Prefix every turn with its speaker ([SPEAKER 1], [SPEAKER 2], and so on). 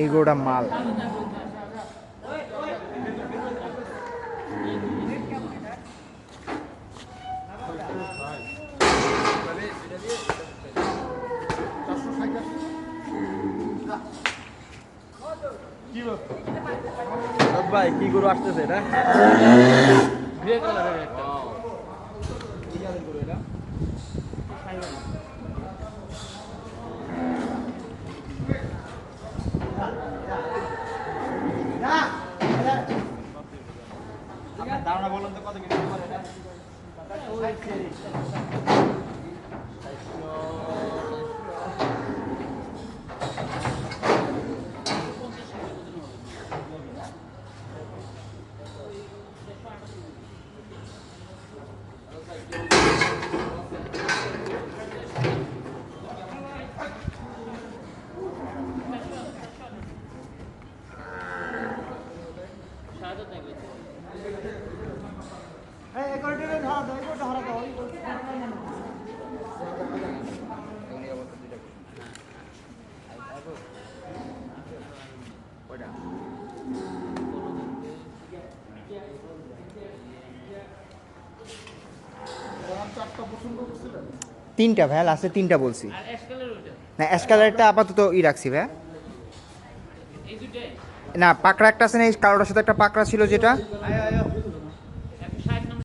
[SPEAKER 1] এই গরুটা মাল।
[SPEAKER 2] ভাই কি গরু আসতেছে এটা? ধারণা বলুন তো কত কিলো পরে এটা?
[SPEAKER 1] তিনটা ভাই, লাস্টে তিনটা বলছি। না অ্যাশ কালারটা আপাতত রাখছি ভাই। না পাকড়া একটা আছে না, এই কালোটার সাথে একটা পাকড়া ছিল যেটা।